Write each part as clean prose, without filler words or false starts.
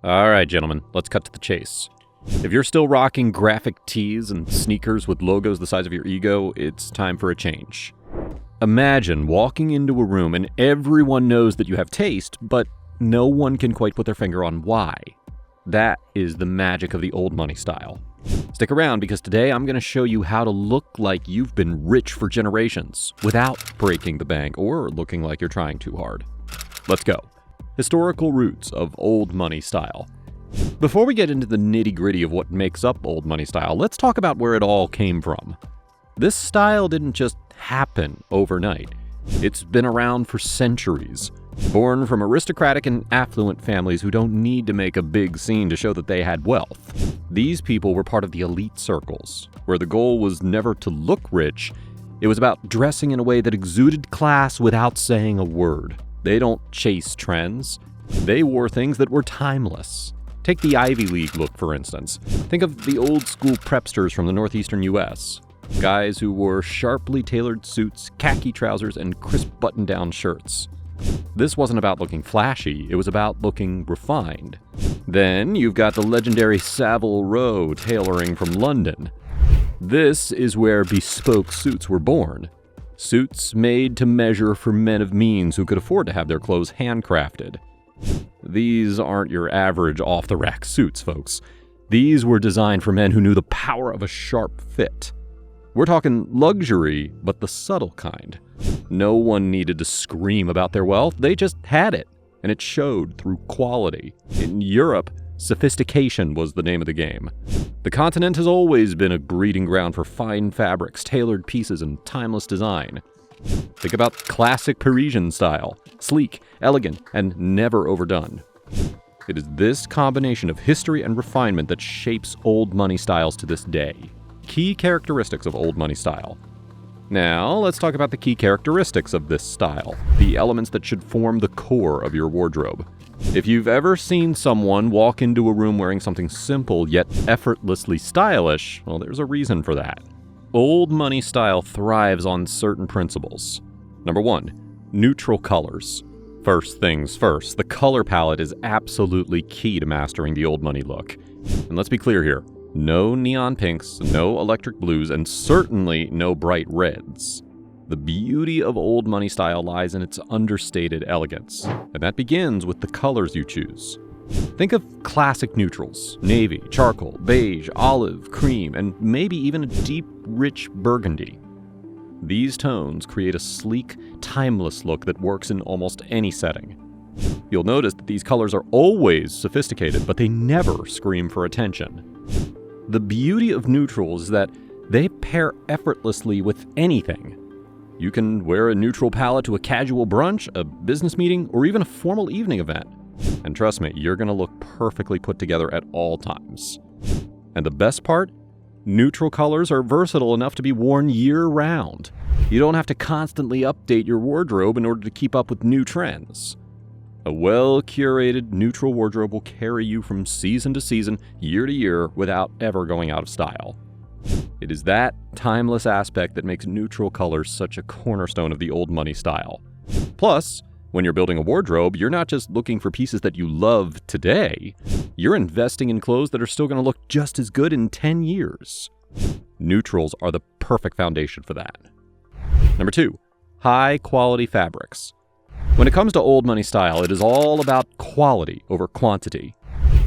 All right, gentlemen, let's cut to the chase. If you're still rocking graphic tees and sneakers with logos the size of your ego, it's time for a change. Imagine walking into a room and everyone knows that you have taste, but no one can quite put their finger on why. That is the magic of the old money style. Stick around because today I'm going to show you how to look like you've been rich for generations without breaking the bank or looking like you're trying too hard. Let's go. Historical roots of old money style. Before we get into the nitty-gritty of what makes up old money style, let's talk about where it all came from. This style didn't just happen overnight. It's been around for centuries. Born from aristocratic and affluent families who don't need to make a big scene to show that they had wealth. These people were part of the elite circles, where the goal was never to look rich. It was about dressing in a way that exuded class without saying a word. They don't chase trends. They wore things that were timeless. Take the Ivy League look, for instance. Think of the old school prepsters from the northeastern US. Guys who wore sharply tailored suits, khaki trousers, and crisp button-down shirts. This wasn't about looking flashy, it was about looking refined. Then you've got the legendary Savile Row tailoring from London. This is where bespoke suits were born. Suits made to measure for men of means who could afford to have their clothes handcrafted. These aren't your average off-the-rack suits, folks. These were designed for men who knew the power of a sharp fit. We're talking luxury, but the subtle kind. No one needed to scream about their wealth, they just had it, and it showed through quality. In Europe, sophistication was the name of the game. The continent has always been a breeding ground for fine fabrics, tailored pieces, and timeless design. Think about classic Parisian style, sleek, elegant, and never overdone. It is this combination of history and refinement that shapes old money styles to this day. Key characteristics of old money style. Now, let's talk about the key characteristics of this style, the elements that should form the core of your wardrobe. If you've ever seen someone walk into a room wearing something simple yet effortlessly stylish, well, there's a reason for that. Old money style thrives on certain principles. Number 1, neutral colors. First things first, the color palette is absolutely key to mastering the old money look. And let's be clear here, no neon pinks, no electric blues, and certainly no bright reds. The beauty of old money style lies in its understated elegance, and that begins with the colors you choose. Think of classic neutrals: navy, charcoal, beige, olive, cream, and maybe even a deep, rich burgundy. These tones create a sleek, timeless look that works in almost any setting. You'll notice that these colors are always sophisticated, but they never scream for attention. The beauty of neutrals is that they pair effortlessly with anything. You can wear a neutral palette to a casual brunch, a business meeting, or even a formal evening event. And trust me, you're going to look perfectly put together at all times. And the best part? Neutral colors are versatile enough to be worn year-round. You don't have to constantly update your wardrobe in order to keep up with new trends. A well-curated neutral wardrobe will carry you from season to season, year to year, without ever going out of style. It is that timeless aspect that makes neutral colors such a cornerstone of the old money style. Plus, when you're building a wardrobe, you're not just looking for pieces that you love today, you're investing in clothes that are still going to look just as good in 10 years. Neutrals are the perfect foundation for that. Number 2, high-quality fabrics. When it comes to old money style, it is all about quality over quantity.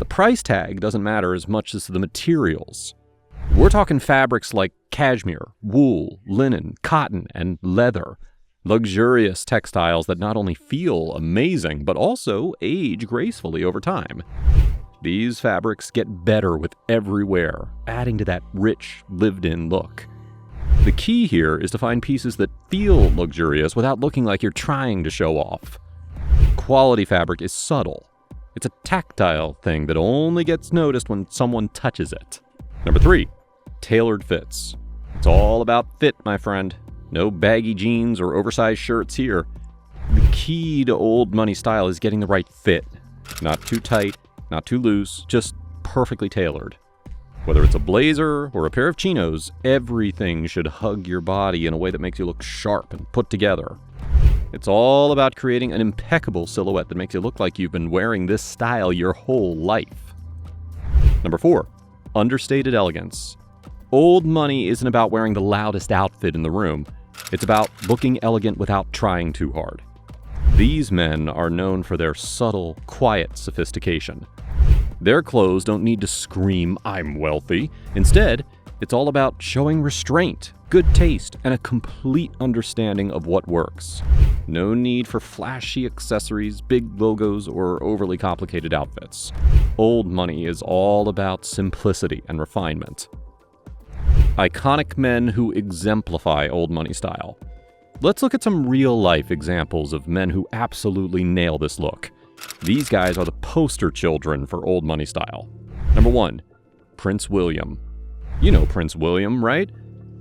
The price tag doesn't matter as much as the materials. We're talking fabrics like cashmere, wool, linen, cotton, and leather. Luxurious textiles that not only feel amazing, but also age gracefully over time. These fabrics get better with every wear, adding to that rich, lived-in look. The key here is to find pieces that feel luxurious without looking like you're trying to show off. Quality fabric is subtle. It's a tactile thing that only gets noticed when someone touches it. Number 3, tailored fits. It's all about fit, my friend. No baggy jeans or oversized shirts here. The key to old money style is getting the right fit. Not too tight, not too loose, just perfectly tailored. Whether it's a blazer or a pair of chinos, everything should hug your body in a way that makes you look sharp and put together. It's all about creating an impeccable silhouette that makes you look like you've been wearing this style your whole life. Number 4, understated elegance. Old money isn't about wearing the loudest outfit in the room. It's about looking elegant without trying too hard. These men are known for their subtle, quiet sophistication. Their clothes don't need to scream, "I'm wealthy." Instead, it's all about showing restraint, good taste, and a complete understanding of what works. No need for flashy accessories, big logos, or overly complicated outfits. Old money is all about simplicity and refinement. Iconic men who exemplify old money style. Let's look at some real-life examples of men who absolutely nail this look. These guys are the poster children for old money style. Number 1, Prince William. You know Prince William, right?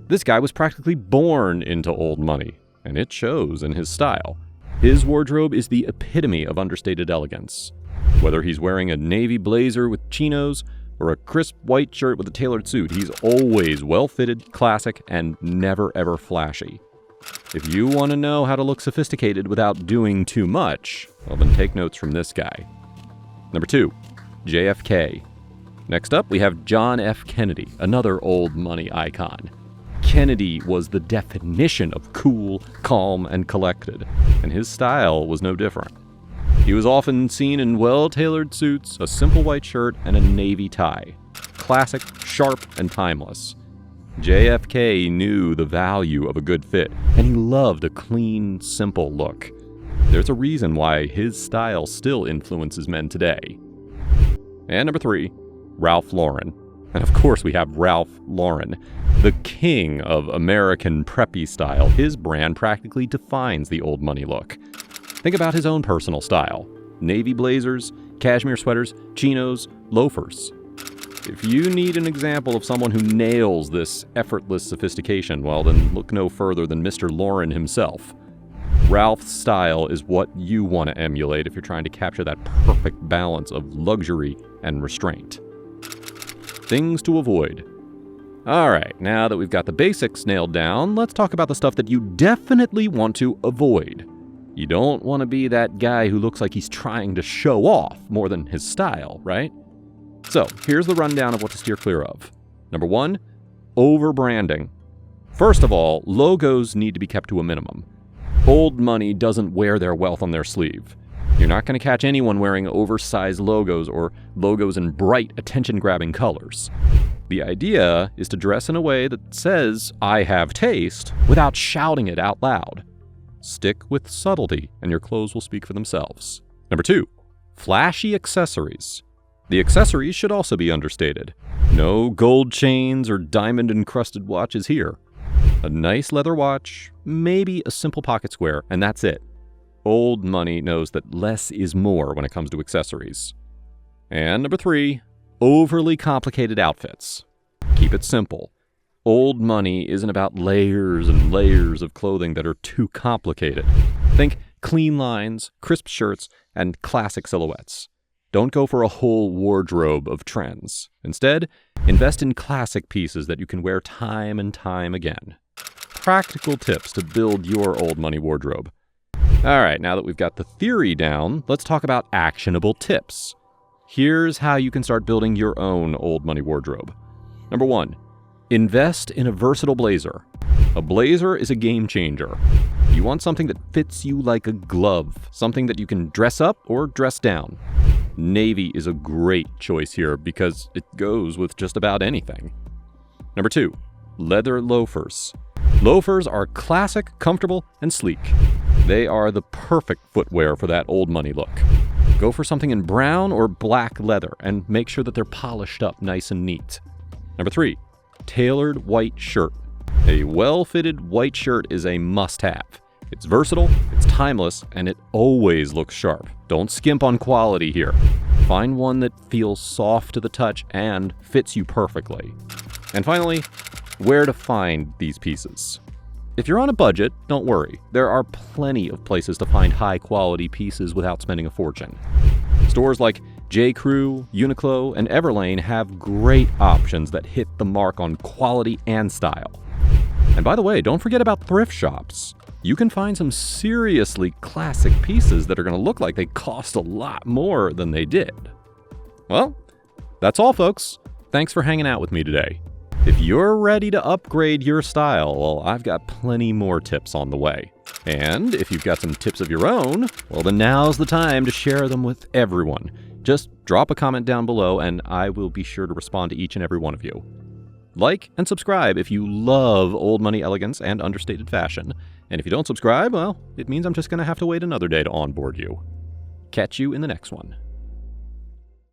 This guy was practically born into old money, and it shows in his style. His wardrobe is the epitome of understated elegance. Whether he's wearing a navy blazer with chinos or a crisp white shirt with a tailored suit, he's always well-fitted, classic, and never ever flashy. If you want to know how to look sophisticated without doing too much, well then take notes from this guy. Number 2, JFK. Next up, we have John F. Kennedy, another old money icon. Kennedy was the definition of cool, calm, and collected, and his style was no different. He was often seen in well-tailored suits, a simple white shirt, and a navy tie. Classic, sharp, and timeless. JFK knew the value of a good fit, and he loved a clean, simple look. There's a reason why his style still influences men today. And number 3, Ralph Lauren. And of course we have Ralph Lauren, the king of American preppy style. His brand practically defines the old money look. Think about his own personal style. Navy blazers, cashmere sweaters, chinos, loafers. If you need an example of someone who nails this effortless sophistication, well then look no further than Mr. Lauren himself. Ralph's style is what you want to emulate if you're trying to capture that perfect balance of luxury and restraint. Things to avoid. Alright, now that we've got the basics nailed down, let's talk about the stuff that you definitely want to avoid. You don't want to be that guy who looks like he's trying to show off more than his style, right? So, here's the rundown of what to steer clear of. Number 1, over-branding. First of all, logos need to be kept to a minimum. Old money doesn't wear their wealth on their sleeve. You're not going to catch anyone wearing oversized logos or logos in bright, attention-grabbing colors. The idea is to dress in a way that says, "I have taste," without shouting it out loud. Stick with subtlety, and your clothes will speak for themselves. Number 2, flashy accessories. The accessories should also be understated. No gold chains or diamond-encrusted watches here. A nice leather watch, maybe a simple pocket square, and that's it. Old money knows that less is more when it comes to accessories. And number 3, overly complicated outfits. Keep it simple. Old money isn't about layers and layers of clothing that are too complicated. Think clean lines, crisp shirts, and classic silhouettes. Don't go for a whole wardrobe of trends. Instead, invest in classic pieces that you can wear time and time again. Practical tips to build your old money wardrobe. Alright, now that we've got the theory down, let's talk about actionable tips. Here's how you can start building your own old money wardrobe. Number 1, invest in a versatile blazer. A blazer is a game changer. You want something that fits you like a glove, something that you can dress up or dress down. Navy is a great choice here because it goes with just about anything. Number 2, leather loafers. Loafers are classic, comfortable, and sleek. They are the perfect footwear for that old money look. Go for something in brown or black leather and make sure that they're polished up nice and neat. Number 3, tailored white shirt. A well-fitted white shirt is a must-have. It's versatile, it's timeless, and it always looks sharp. Don't skimp on quality here. Find one that feels soft to the touch and fits you perfectly. And finally, where to find these pieces. If you're on a budget, don't worry. There are plenty of places to find high-quality pieces without spending a fortune. Stores like J.Crew, Uniqlo, and Everlane have great options that hit the mark on quality and style. And by the way, don't forget about thrift shops. you can find some seriously classic pieces that are going to look like they cost a lot more than they did. Well, that's all, folks. Thanks for hanging out with me today. If you're ready to upgrade your style, well, I've got plenty more tips on the way. And if you've got some tips of your own, well, then now's the time to share them with everyone. Just drop a comment down below and I will be sure to respond to each and every one of you. Like and subscribe if you love old money elegance and understated fashion. And if you don't subscribe, well, it means I'm just going to have to wait another day to onboard you. Catch you in the next one.